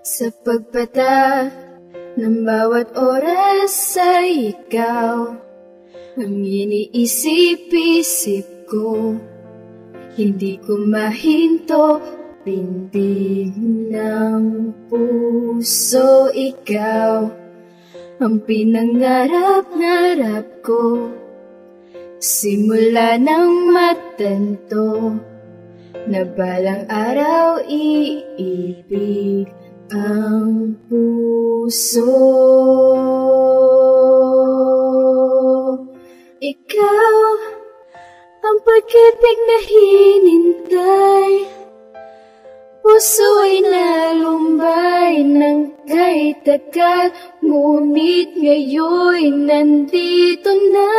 Sa pagpata ng bawat oras ay ikaw ang iniisip-isip ko. Hindi ko mahinto, pintig ng puso. Ikaw ang pinangarap-ngarap ko. Simula ng matanto na balang araw iibig ang puso. Ikaw ang pag-ibig na hinintay, puso ay nalumbay ng kay tagal, ngunit ngayon nandito na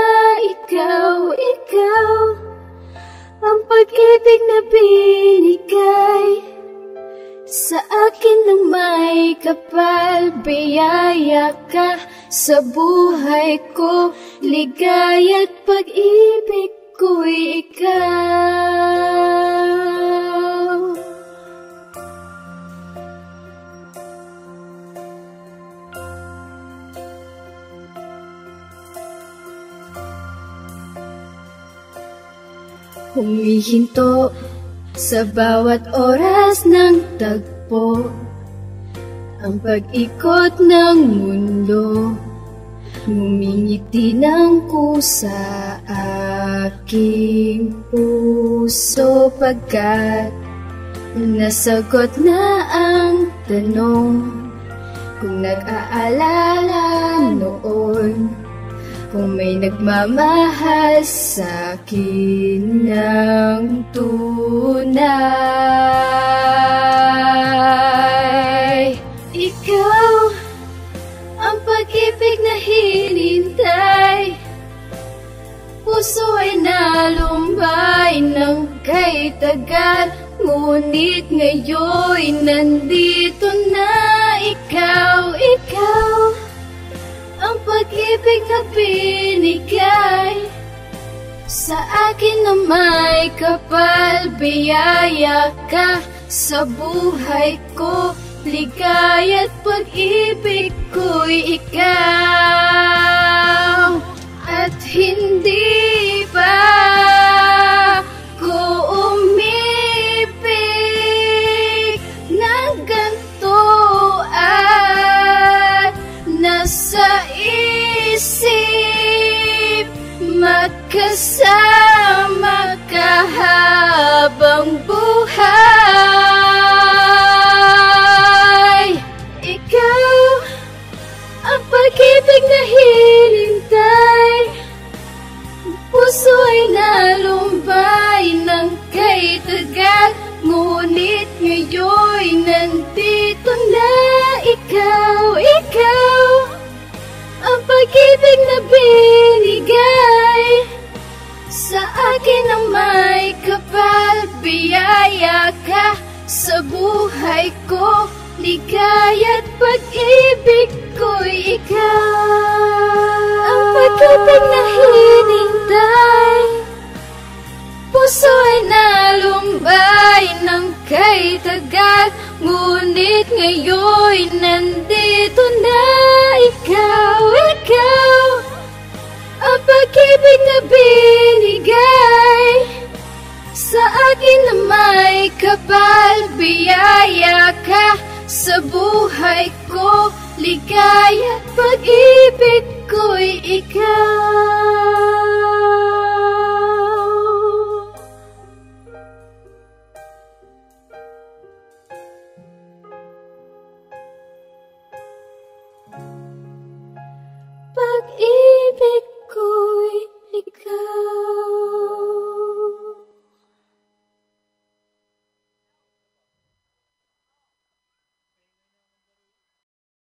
ikaw. Ikaw ang pag-ibig na binigay sa akin ng may kapal. Biyaya ka sa buhay ko, ligaya't pag-ibig ko'y ikaw. Humihinto sa bawat oras ng tagpo, ang pag-ikot ng mundo, ngumingiti ng kusa aking puso. Pagkat nasagot na ang tanong, kung nag-aalala noon, kung may nagmamahal sa'kin ng tunay. Ikaw ang pag-ibig na hinintay, puso ay nalumbay ng kay tagal, ngunit ngayon nandito na ikaw. Ikaw ang pag-ibig na binigay sa akin na may kapal. Biyaya ka sa buhay ko, ligaya't pag-ibig ko'y ikaw. At hindi pa ko umibig ng ganito, at nasa isip magkasama ka habang buhay. Ikaw ang pag-ibig na hinintay, puso ay nalumbay ng kay tagal, ngunit ngayon nandito na ikaw. Ikaw ang pag-ibig na binigay sa akin ng may kapal. Biyaya ka sa buhay ko, ligaya't pag-ibig ko'y ikaw. Ang pag-ibig na hinintay, puso ay nalumbay ng kay tagal, ngunit ngayon nandito na ikaw. Ikaw ang pag-ibig na binigay sa akin na may kapal. Biyaya ka sa buhay ko, ligaya't pag-ibig ko'y ikaw. Pag-ibig